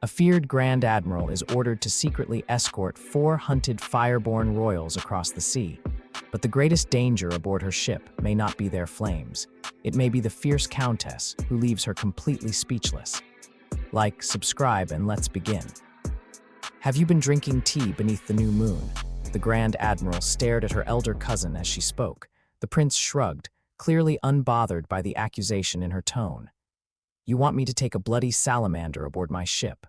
A feared Grand Admiral is ordered to secretly escort 4 hunted fireborn royals across the sea. But the greatest danger aboard her ship may not be their flames. It may be the fierce Countess, who leaves her completely speechless. Like, subscribe, and let's begin. Have you been drinking tea beneath the new moon? The Grand Admiral stared at her elder cousin as she spoke. The prince shrugged, clearly unbothered by the accusation in her tone. You want me to take a bloody salamander aboard my ship?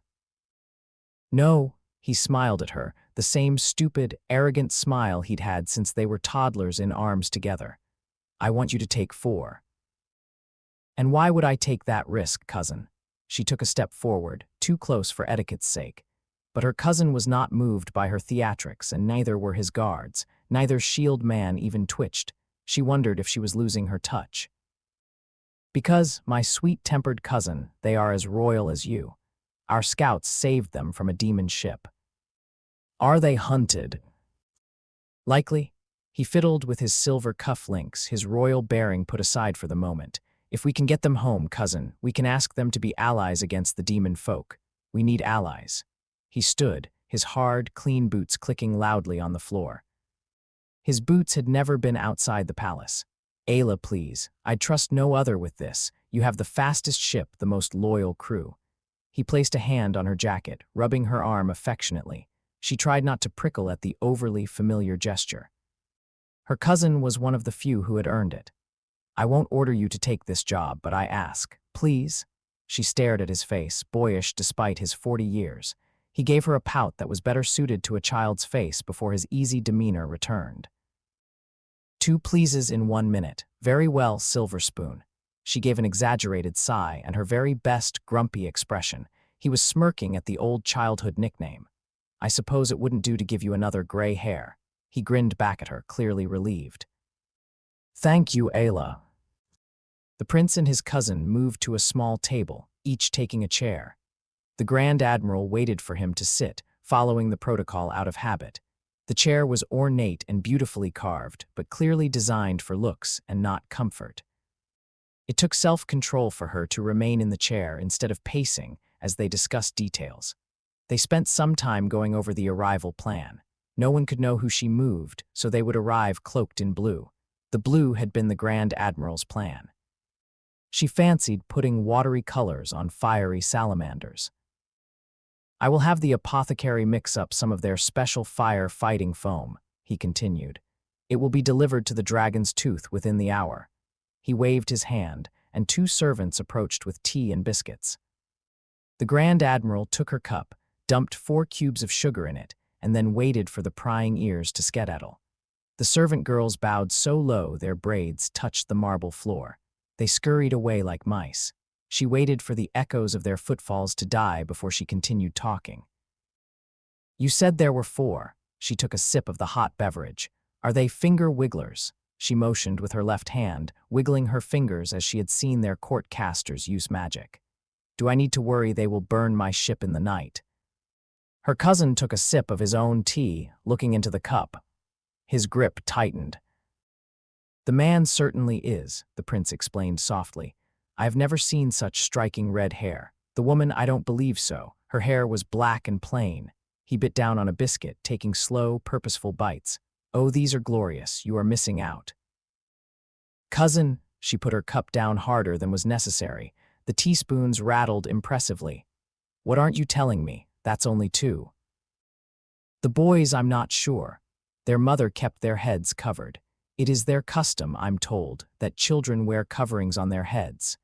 No, he smiled at her, the same stupid, arrogant smile he'd had since they were toddlers in arms together. I want you to take 4. And why would I take that risk, cousin? She took a step forward, too close for etiquette's sake. But her cousin was not moved by her theatrics, and neither were his guards. Neither shield man even twitched. She wondered if she was losing her touch. Because, my sweet-tempered cousin, they are as royal as you. Our scouts saved them from a demon ship. Are they hunted? Likely. He fiddled with his silver cufflinks, his royal bearing put aside for the moment. If we can get them home, cousin, we can ask them to be allies against the demon folk. We need allies. He stood, his hard, clean boots clicking loudly on the floor. His boots had never been outside the palace. Ayla, please, I'd trust no other with this. You have the fastest ship, the most loyal crew. He placed a hand on her jacket, rubbing her arm affectionately. She tried not to prickle at the overly familiar gesture. Her cousin was one of the few who had earned it. I won't order you to take this job, but I ask, please? She stared at his face, boyish despite his 40 years. He gave her a pout that was better suited to a child's face before his easy demeanor returned. 2 pleases in 1 minute. Very well, Silver Spoon. She gave an exaggerated sigh and her very best grumpy expression. He was smirking at the old childhood nickname. I suppose it wouldn't do to give you another gray hair. He grinned back at her, clearly relieved. Thank you, Ayla. The prince and his cousin moved to a small table, each taking a chair. The Grand Admiral waited for him to sit, following the protocol out of habit. The chair was ornate and beautifully carved, but clearly designed for looks and not comfort. It took self-control for her to remain in the chair instead of pacing as they discussed details. They spent some time going over the arrival plan. No one could know who she moved, so they would arrive cloaked in blue. The blue had been the Grand Admiral's plan. She fancied putting watery colors on fiery salamanders. I will have the apothecary mix up some of their special fire-fighting foam, he continued. It will be delivered to the Dragon's Tooth within the hour. He waved his hand, and 2 servants approached with tea and biscuits. The Grand Admiral took her cup, dumped 4 cubes of sugar in it, and then waited for the prying ears to skedaddle. The servant girls bowed so low their braids touched the marble floor. They scurried away like mice. She waited for the echoes of their footfalls to die before she continued talking. You said there were 4. She took a sip of the hot beverage. Are they finger wigglers? She motioned with her left hand, wiggling her fingers as she had seen their court casters use magic. Do I need to worry they will burn my ship in the night? Her cousin took a sip of his own tea, looking into the cup. His grip tightened. The man certainly is, the prince explained softly. I have never seen such striking red hair. The woman, I don't believe so. Her hair was black and plain. He bit down on a biscuit, taking slow, purposeful bites. Oh, these are glorious. You are missing out. Cousin, she put her cup down harder than was necessary. The teaspoons rattled impressively. What aren't you telling me? That's only 2. The boys, I'm not sure. Their mother kept their heads covered. It is their custom, I'm told, that children wear coverings on their heads.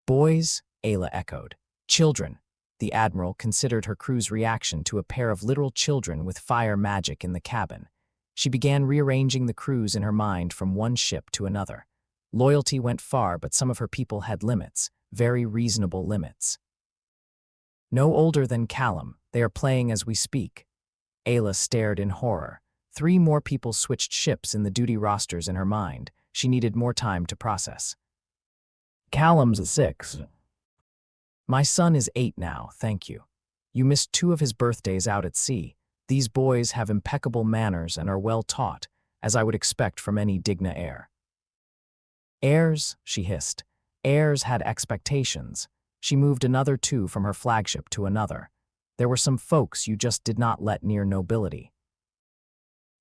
Boys? Ayla echoed. Children. The Admiral considered her crew's reaction to a pair of literal children with fire magic in the cabin. She began rearranging the crews in her mind from one ship to another. Loyalty went far, but some of her people had limits, very reasonable limits. No older than Callum, they are playing as we speak. Ayla stared in horror. 3 more people switched ships in the duty rosters in her mind. She needed more time to process. Callum's 6. My son is 8 now, thank you. You missed 2 of his birthdays out at sea. These boys have impeccable manners and are well taught, as I would expect from any Digna heir. Heirs, she hissed. Heirs had expectations. She moved another two from her flagship to another. There were some folks you just did not let near nobility.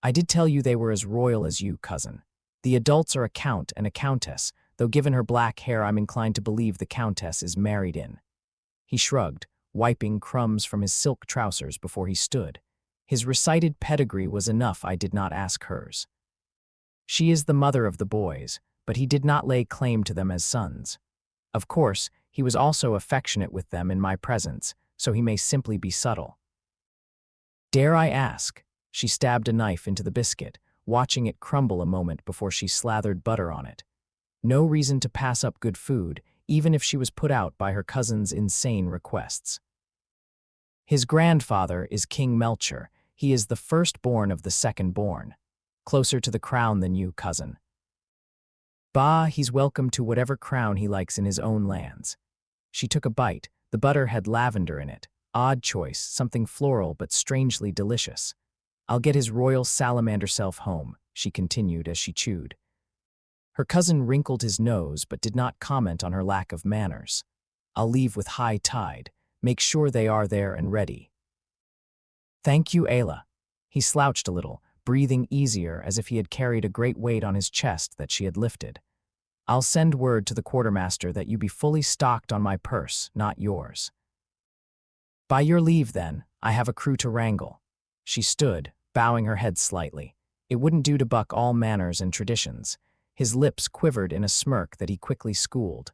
I did tell you they were as royal as you, cousin. The adults are a count and a countess, though given her black hair I'm inclined to believe the countess is married in. He shrugged, wiping crumbs from his silk trousers before he stood. His recited pedigree was enough I did not ask hers. She is the mother of the boys, but he did not lay claim to them as sons. Of course, he was also affectionate with them in my presence, so he may simply be subtle. Dare I ask? She stabbed a knife into the biscuit, watching it crumble a moment before she slathered butter on it. No reason to pass up good food, even if she was put out by her cousin's insane requests. His grandfather is King Melcher. He is the firstborn of the second-born. Closer to the crown than you, cousin. Bah, he's welcome to whatever crown he likes in his own lands. She took a bite. The butter had lavender in it. Odd choice, something floral but strangely delicious. I'll get his royal salamander self home, she continued as she chewed. Her cousin wrinkled his nose but did not comment on her lack of manners. I'll leave with high tide. Make sure they are there and ready. Thank you, Ayla. He slouched a little, breathing easier as if he had carried a great weight on his chest that she had lifted. I'll send word to the quartermaster that you be fully stocked on my purse, not yours. By your leave, then, I have a crew to wrangle. She stood, bowing her head slightly. It wouldn't do to buck all manners and traditions. His lips quivered in a smirk that he quickly schooled.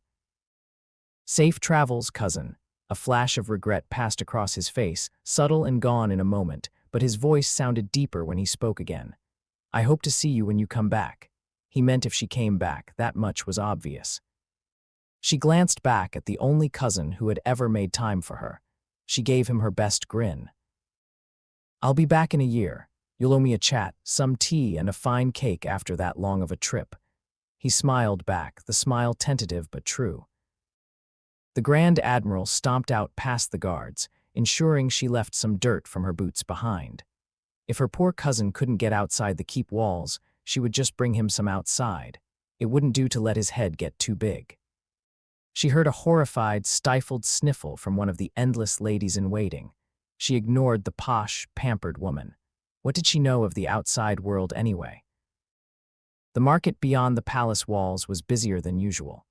Safe travels, cousin. A flash of regret passed across his face, subtle and gone in a moment, but his voice sounded deeper when he spoke again. I hope to see you when you come back. He meant if she came back, that much was obvious. She glanced back at the only cousin who had ever made time for her. She gave him her best grin. I'll be back in a year. You'll owe me a chat, some tea, and a fine cake after that long of a trip. He smiled back, the smile tentative but true. The Grand Admiral stomped out past the guards, ensuring she left some dirt from her boots behind. If her poor cousin couldn't get outside the keep walls, she would just bring him some outside. It wouldn't do to let his head get too big. She heard a horrified, stifled sniffle from one of the endless ladies-in-waiting. She ignored the posh, pampered woman. What did she know of the outside world anyway? The market beyond the palace walls was busier than usual.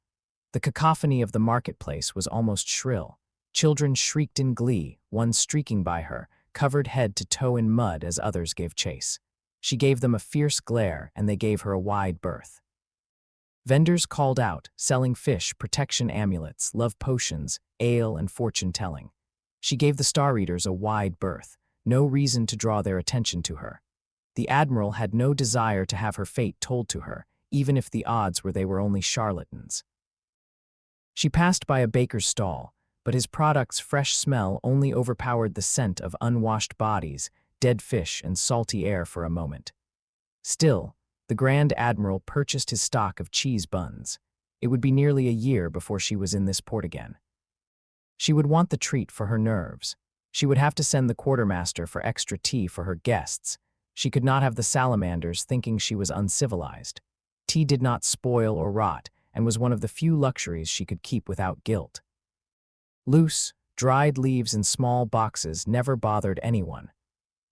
The cacophony of the marketplace was almost shrill. Children shrieked in glee, one streaking by her, covered head to toe in mud as others gave chase. She gave them a fierce glare, and they gave her a wide berth. Vendors called out, selling fish, protection amulets, love potions, ale, and fortune-telling. She gave the star readers a wide berth, no reason to draw their attention to her. The Admiral had no desire to have her fate told to her, even if the odds were they were only charlatans. She passed by a baker's stall, but his product's fresh smell only overpowered the scent of unwashed bodies, dead fish, and salty air for a moment. Still, the Grand Admiral purchased his stock of cheese buns. It would be nearly a year before she was in this port again. She would want the treat for her nerves. She would have to send the quartermaster for extra tea for her guests. She could not have the salamanders thinking she was uncivilized. Tea did not spoil or rot, and was one of the few luxuries she could keep without guilt. Loose, dried leaves in small boxes never bothered anyone.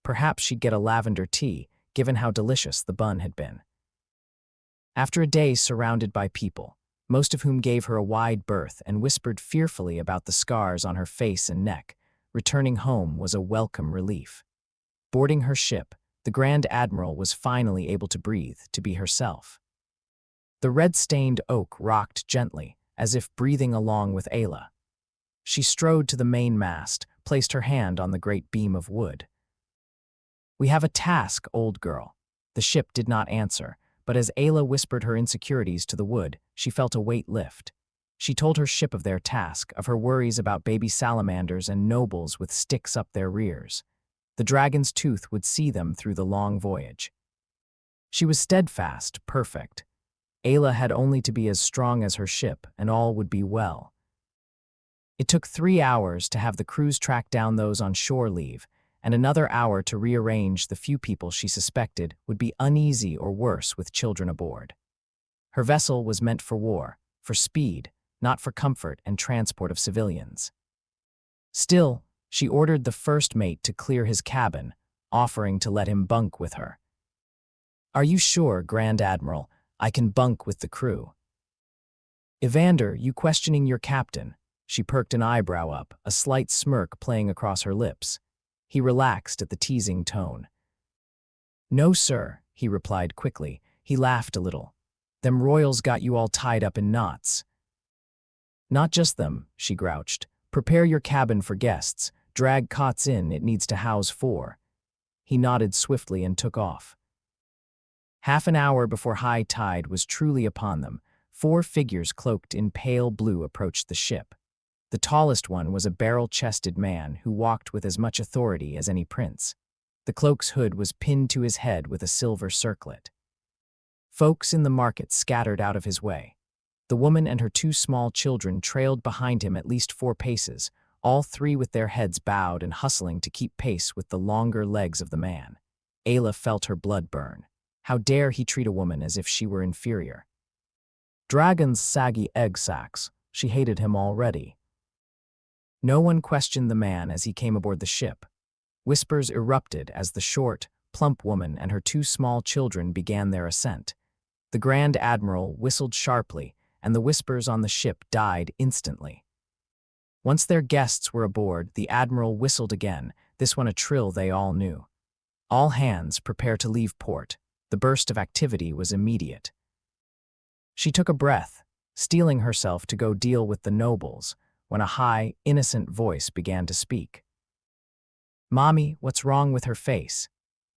Perhaps she'd get a lavender tea, given how delicious the bun had been. After a day surrounded by people, most of whom gave her a wide berth and whispered fearfully about the scars on her face and neck, returning home was a welcome relief. Boarding her ship, the Grand Admiral was finally able to breathe, to be herself. The red-stained oak rocked gently, as if breathing along with Ayla. She strode to the mainmast, placed her hand on the great beam of wood. We have a task, old girl. The ship did not answer, but as Ayla whispered her insecurities to the wood, she felt a weight lift. She told her ship of their task, of her worries about baby salamanders and nobles with sticks up their rears. The dragon's tooth would see them through the long voyage. She was steadfast, perfect. Ayla had only to be as strong as her ship, and all would be well. It took 3 hours to have the crews track down those on shore leave, and another hour to rearrange the few people she suspected would be uneasy or worse with children aboard. Her vessel was meant for war, for speed, not for comfort and transport of civilians. Still, she ordered the first mate to clear his cabin, offering to let him bunk with her. "Are you sure, Grand Admiral, I can bunk with the crew?" "Evander, you questioning your captain?" She perked an eyebrow up, a slight smirk playing across her lips. He relaxed at the teasing tone. "No, sir," he replied quickly. He laughed a little. "Them royals got you all tied up in knots." "Not just them," she grouched. "Prepare your cabin for guests. Drag cots in, it needs to house 4. He nodded swiftly and took off. Half an hour before high tide was truly upon them, 4 figures cloaked in pale blue approached the ship. The tallest one was a barrel-chested man who walked with as much authority as any prince. The cloak's hood was pinned to his head with a silver circlet. Folks in the market scattered out of his way. The woman and her 2 small children trailed behind him at least 4 paces, all 3 with their heads bowed and hustling to keep pace with the longer legs of the man. Ayla felt her blood burn. How dare he treat a woman as if she were inferior? Dragon's saggy egg sacks. She hated him already. No one questioned the man as he came aboard the ship. Whispers erupted as the short, plump woman and her 2 small children began their ascent. The Grand Admiral whistled sharply, and the whispers on the ship died instantly. Once their guests were aboard, the Admiral whistled again, this one a trill they all knew. "All hands, prepare to leave port." The burst of activity was immediate. She took a breath, steeling herself to go deal with the nobles, when a high, innocent voice began to speak. "Mommy, what's wrong with her face?"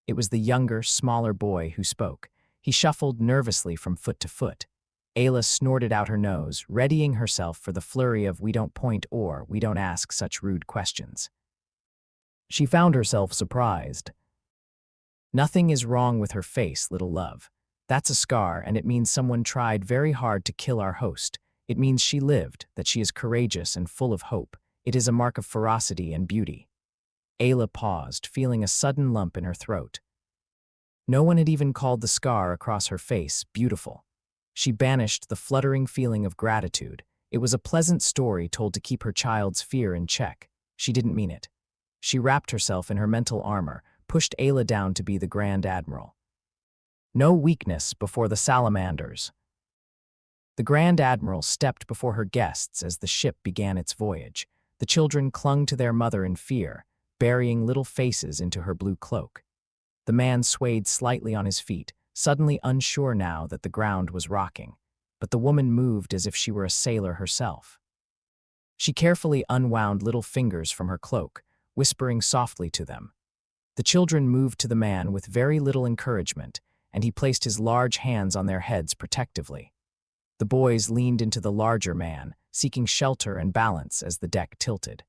It was the younger, smaller boy who spoke. He shuffled nervously from foot to foot. Ayla snorted out her nose, readying herself for the flurry of "we don't point" or "we don't ask such rude questions." She found herself surprised. "Nothing is wrong with her face, little love. That's a scar, and it means someone tried very hard to kill our host. It means she lived, that she is courageous and full of hope. It is a mark of ferocity and beauty." Ayla paused, feeling a sudden lump in her throat. No one had even called the scar across her face beautiful. She banished the fluttering feeling of gratitude. It was a pleasant story told to keep her child's fear in check. She didn't mean it. She wrapped herself in her mental armor, pushed Ayla down to be the Grand Admiral. No weakness before the salamanders. The Grand Admiral stepped before her guests as the ship began its voyage. The children clung to their mother in fear, burying little faces into her blue cloak. The man swayed slightly on his feet, suddenly unsure now that the ground was rocking, but the woman moved as if she were a sailor herself. She carefully unwound little fingers from her cloak, whispering softly to them. The children moved to the man with very little encouragement, and he placed his large hands on their heads protectively. The boys leaned into the larger man, seeking shelter and balance as the deck tilted.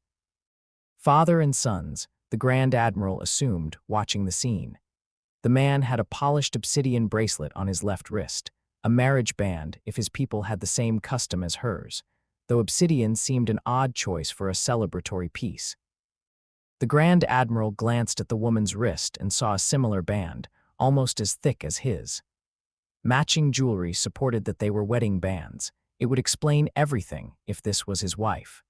Father and sons, the Grand Admiral assumed, watching the scene. The man had a polished obsidian bracelet on his left wrist, a marriage band if his people had the same custom as hers, though obsidian seemed an odd choice for a celebratory piece. The Grand Admiral glanced at the woman's wrist and saw a similar band, almost as thick as his. Matching jewelry supported that they were wedding bands. It would explain everything if this was his wife.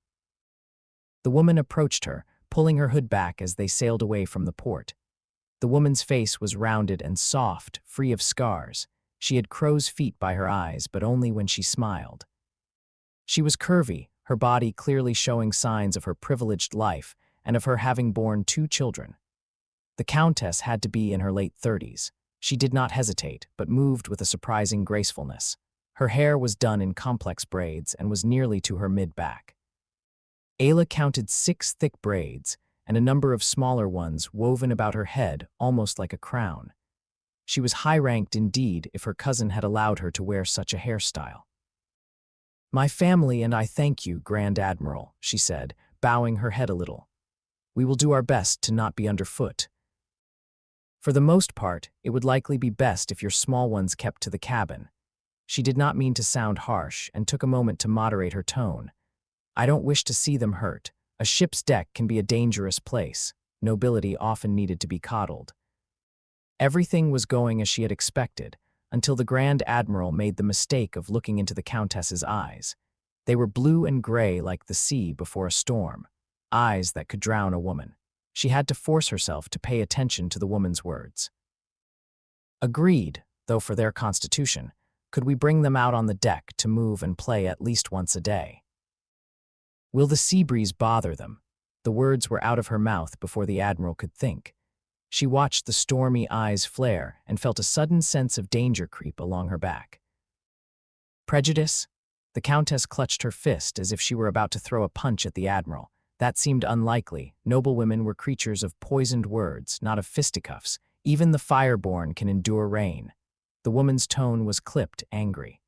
The woman approached her, pulling her hood back as they sailed away from the port. The woman's face was rounded and soft, free of scars. She had crow's feet by her eyes, but only when she smiled. She was curvy, her body clearly showing signs of her privileged life and of her having borne 2 children. The Countess had to be in her late 30s. She did not hesitate, but moved with a surprising gracefulness. Her hair was done in complex braids and was nearly to her mid-back. Ayla counted 6 thick braids, and a number of smaller ones woven about her head almost like a crown. She was high-ranked indeed if her cousin had allowed her to wear such a hairstyle. "My family and I thank you, Grand Admiral," she said, bowing her head a little. "We will do our best to not be underfoot. For the most part, it would likely be best if your small ones kept to the cabin." She did not mean to sound harsh and took a moment to moderate her tone. "I don't wish to see them hurt. A ship's deck can be a dangerous place. Nobility often needed to be coddled." Everything was going as she had expected, until the Grand Admiral made the mistake of looking into the Countess's eyes. They were blue and gray like the sea before a storm, eyes that could drown a woman. She had to force herself to pay attention to the woman's words. Agreed, though for their constitution, could we bring them out on the deck to move and play at least once a day? Will the sea breeze bother them? The words were out of her mouth before the Admiral could think. She watched the stormy eyes flare and felt a sudden sense of danger creep along her back. Prejudice? The Countess clutched her fist as if she were about to throw a punch at the Admiral. That seemed unlikely. Noble women were creatures of poisoned words, not of fisticuffs. Even the fireborn can endure rain. The woman's tone was clipped, angry.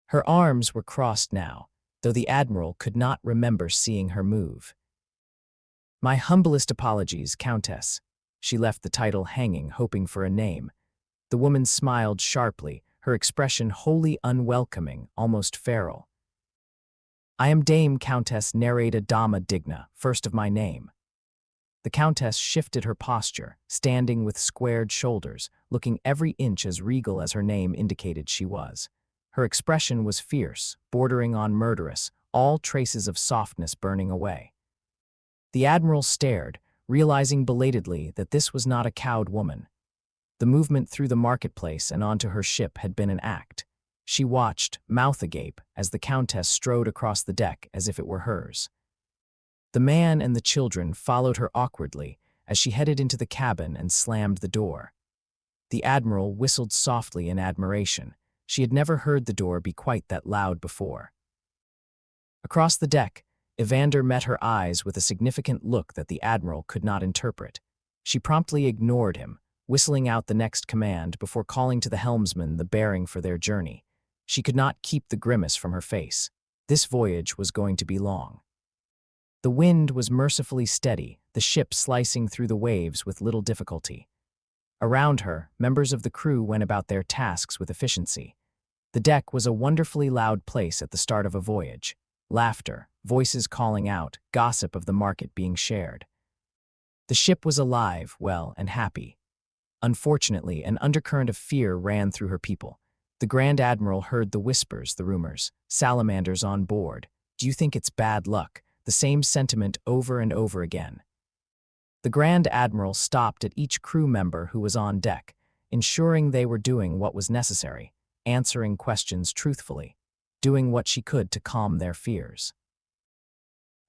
Her arms were crossed now, though the Admiral could not remember seeing her move. My humblest apologies, Countess. She left the title hanging, hoping for a name. The woman smiled sharply, her expression wholly unwelcoming, almost feral. I am Dame Countess Nereda Dama Digna, first of my name. The Countess shifted her posture, standing with squared shoulders, looking every inch as regal as her name indicated she was. Her expression was fierce, bordering on murderous, all traces of softness burning away. The Admiral stared, realizing belatedly that this was not a cowed woman. The movement through the marketplace and onto her ship had been an act. She watched, mouth agape, as the Countess strode across the deck as if it were hers. The man and the children followed her awkwardly as she headed into the cabin and slammed the door. The Admiral whistled softly in admiration. She had never heard the door be quite that loud before. Across the deck, Evander met her eyes with a significant look that the Admiral could not interpret. She promptly ignored him, whistling out the next command before calling to the helmsman the bearing for their journey. She could not keep the grimace from her face. This voyage was going to be long. The wind was mercifully steady, the ship slicing through the waves with little difficulty. Around her, members of the crew went about their tasks with efficiency. The deck was a wonderfully loud place at the start of a voyage. Laughter, voices calling out, gossip of the market being shared. The ship was alive, well, and happy. Unfortunately, an undercurrent of fear ran through her people. The Grand Admiral heard the whispers, the rumors. Salamanders on board. Do you think it's bad luck? The same sentiment over and over again. The Grand Admiral stopped at each crew member who was on deck, ensuring they were doing what was necessary, answering questions truthfully, doing what she could to calm their fears.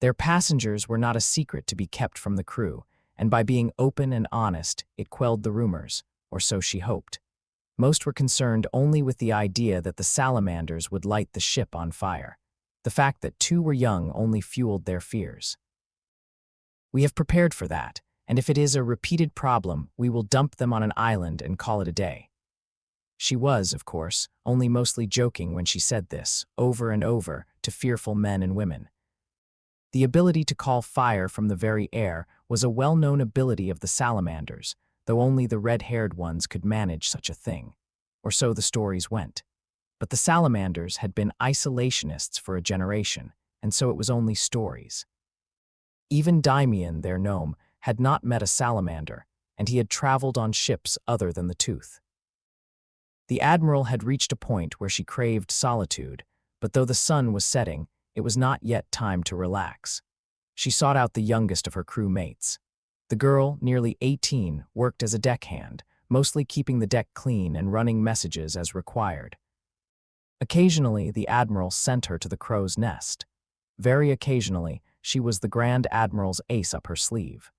Their passengers were not a secret to be kept from the crew, and by being open and honest, it quelled the rumors, or so she hoped. Most were concerned only with the idea that the salamanders would light the ship on fire. The fact that two were young only fueled their fears. We have prepared for that, and if it is a repeated problem, we will dump them on an island and call it a day. She was, of course, only mostly joking when she said this, over and over, to fearful men and women. The ability to call fire from the very air was a well-known ability of the salamanders, though only the red-haired ones could manage such a thing. Or so the stories went. But the salamanders had been isolationists for a generation, and so it was only stories. Even Daimian, their gnome, had not met a salamander, and he had traveled on ships other than the Tooth. The Admiral had reached a point where she craved solitude, but though the sun was setting, it was not yet time to relax. She sought out the youngest of her crew mates. The girl, nearly 18, worked as a deckhand, mostly keeping the deck clean and running messages as required. Occasionally, the Admiral sent her to the crow's nest. Very occasionally, she was the Grand Admiral's ace up her sleeve.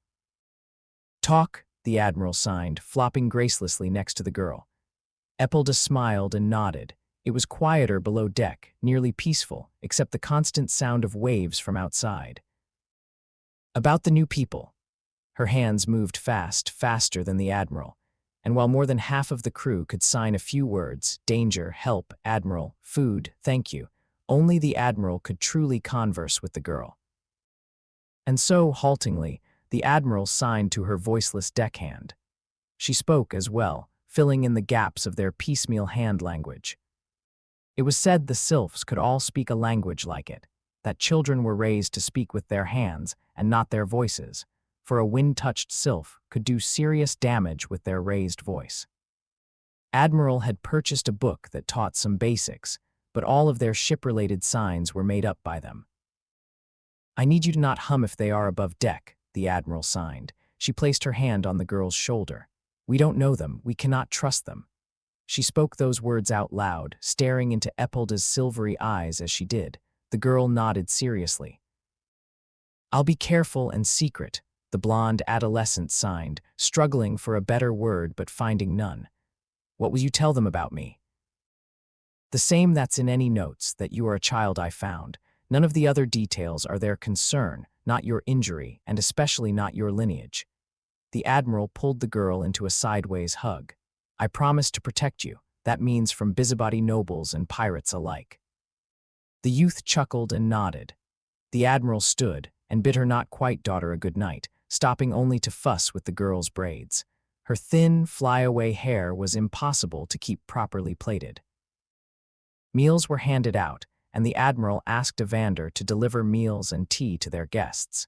Talk, the Admiral signed, flopping gracelessly next to the girl. Epilda smiled and nodded. It was quieter below deck, nearly peaceful, except the constant sound of waves from outside. About the new people. Her hands moved fast, faster than the Admiral, and while more than half of the crew could sign a few words, danger, help, Admiral, food, thank you, only the Admiral could truly converse with the girl. And so, haltingly, the Admiral signed to her voiceless deckhand. She spoke as well, filling in the gaps of their piecemeal hand language. It was said the sylphs could all speak a language like it, that children were raised to speak with their hands and not their voices, for a wind-touched sylph could do serious damage with their raised voice. Admiral had purchased a book that taught some basics, but all of their ship-related signs were made up by them. "I need you to not hum if they are above deck," the Admiral signed. She placed her hand on the girl's shoulder. "We don't know them. We cannot trust them." She spoke those words out loud, staring into Epilda's silvery eyes as she did. The girl nodded seriously. "I'll be careful and secret," the blonde adolescent signed, struggling for a better word but finding none. "What will you tell them about me?" "The same that's in any notes, that you are a child I found. None of the other details are their concern, not your injury, and especially not your lineage." The Admiral pulled the girl into a sideways hug. "I promise to protect you. That means from busybody nobles and pirates alike." The youth chuckled and nodded. The Admiral stood and bid her not quite daughter a good night, stopping only to fuss with the girl's braids. Her thin, flyaway hair was impossible to keep properly plaited. Meals were handed out, and the Admiral asked Evander to deliver meals and tea to their guests.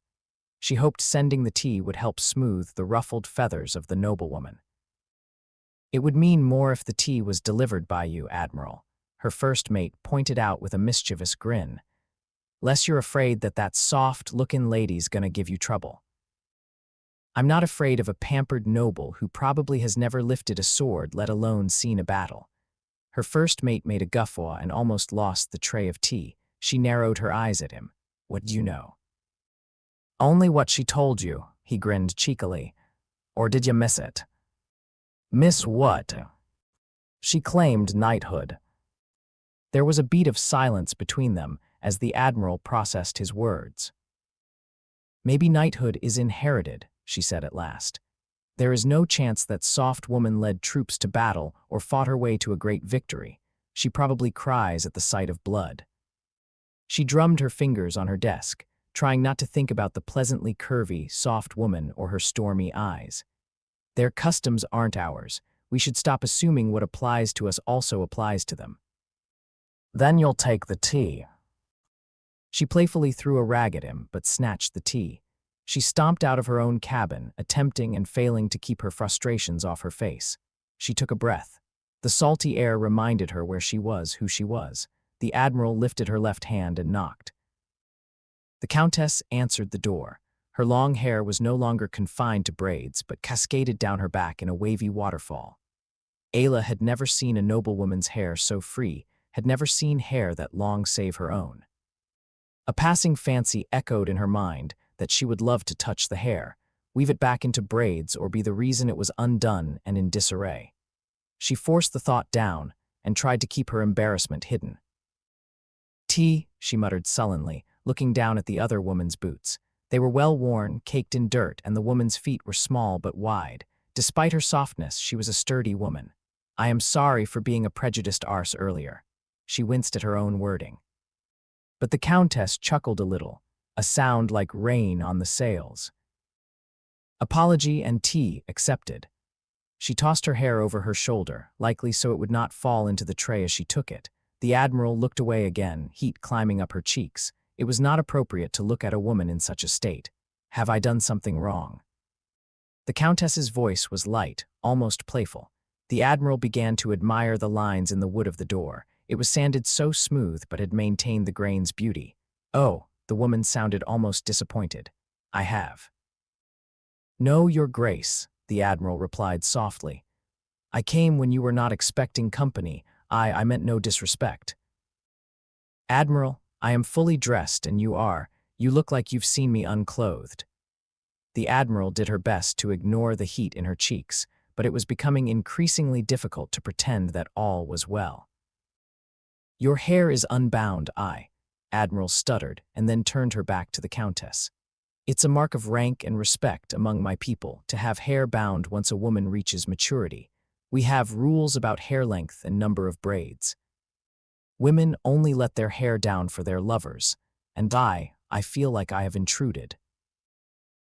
She hoped sending the tea would help smooth the ruffled feathers of the noblewoman. "It would mean more if the tea was delivered by you, Admiral," her first mate pointed out with a mischievous grin. "Less you're afraid that soft-looking lady's gonna give you trouble." "I'm not afraid of a pampered noble who probably has never lifted a sword, let alone seen a battle." Her first mate made a guffaw and almost lost the tray of tea. She narrowed her eyes at him. "What do you know?" "Only what she told you," he grinned cheekily. "Or did you miss it?" "Miss what?" "She claimed knighthood." There was a beat of silence between them as the Admiral processed his words. "Maybe knighthood is inherited," she said at last. "There is no chance that soft woman led troops to battle or fought her way to a great victory. She probably cries at the sight of blood." She drummed her fingers on her desk, trying not to think about the pleasantly curvy, soft woman or her stormy eyes. "Their customs aren't ours. We should stop assuming what applies to us also applies to them." "Then you'll take the tea." She playfully threw a rag at him, but snatched the tea. She stomped out of her own cabin, attempting and failing to keep her frustrations off her face. She took a breath. The salty air reminded her where she was, who she was. The Admiral lifted her left hand and knocked. The Countess answered the door. Her long hair was no longer confined to braids, but cascaded down her back in a wavy waterfall. Ayla had never seen a noblewoman's hair so free, had never seen hair that long save her own. A passing fancy echoed in her mind that she would love to touch the hair, weave it back into braids, or be the reason it was undone and in disarray. She forced the thought down and tried to keep her embarrassment hidden. "Tea," she muttered sullenly, looking down at the other woman's boots. They were well worn, caked in dirt, and the woman's feet were small but wide. Despite her softness, she was a sturdy woman. "I am sorry for being a prejudiced arse earlier." She winced at her own wording. But the Countess chuckled a little, a sound like rain on the sails. "Apology and tea accepted." She tossed her hair over her shoulder, likely so it would not fall into the tray as she took it. The Admiral looked away again, heat climbing up her cheeks. It was not appropriate to look at a woman in such a state. "Have I done something wrong?" The Countess's voice was light, almost playful. The Admiral began to admire the lines in the wood of the door. It was sanded so smooth but had maintained the grain's beauty. "Oh," the woman sounded almost disappointed. "I have." "No, Your Grace," the Admiral replied softly. "I came when you were not expecting company. I meant no disrespect." "Admiral, I am fully dressed and you are. You look like you've seen me unclothed." The Admiral did her best to ignore the heat in her cheeks, but it was becoming increasingly difficult to pretend that all was well. "Your hair is unbound, Admiral stuttered and then turned her back to the Countess. "It's a mark of rank and respect among my people to have hair bound once a woman reaches maturity. We have rules about hair length and number of braids. Women only let their hair down for their lovers, and I feel like I have intruded."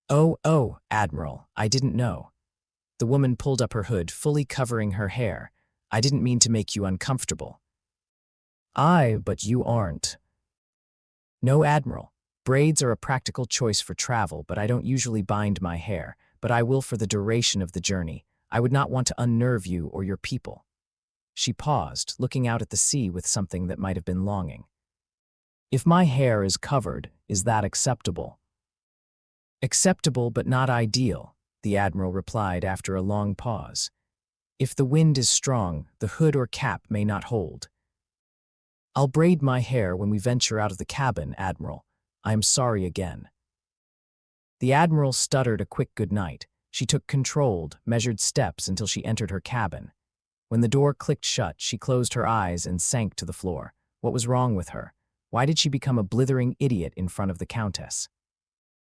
Oh, Admiral, I didn't know." The woman pulled up her hood, fully covering her hair. "I didn't mean to make you uncomfortable." But you aren't." "No, Admiral. Braids are a practical choice for travel, but I don't usually bind my hair, but I will for the duration of the journey. I would not want to unnerve you or your people." She paused, looking out at the sea with something that might have been longing. If my hair is covered, is that acceptable? Acceptable but not ideal, the Admiral replied after a long pause. If the wind is strong, the hood or cap may not hold. I'll braid my hair when we venture out of the cabin, Admiral. I am sorry again. The Admiral stuttered a quick goodnight. She took controlled, measured steps until she entered her cabin. When the door clicked shut, she closed her eyes and sank to the floor. What was wrong with her? Why did she become a blithering idiot in front of the Countess?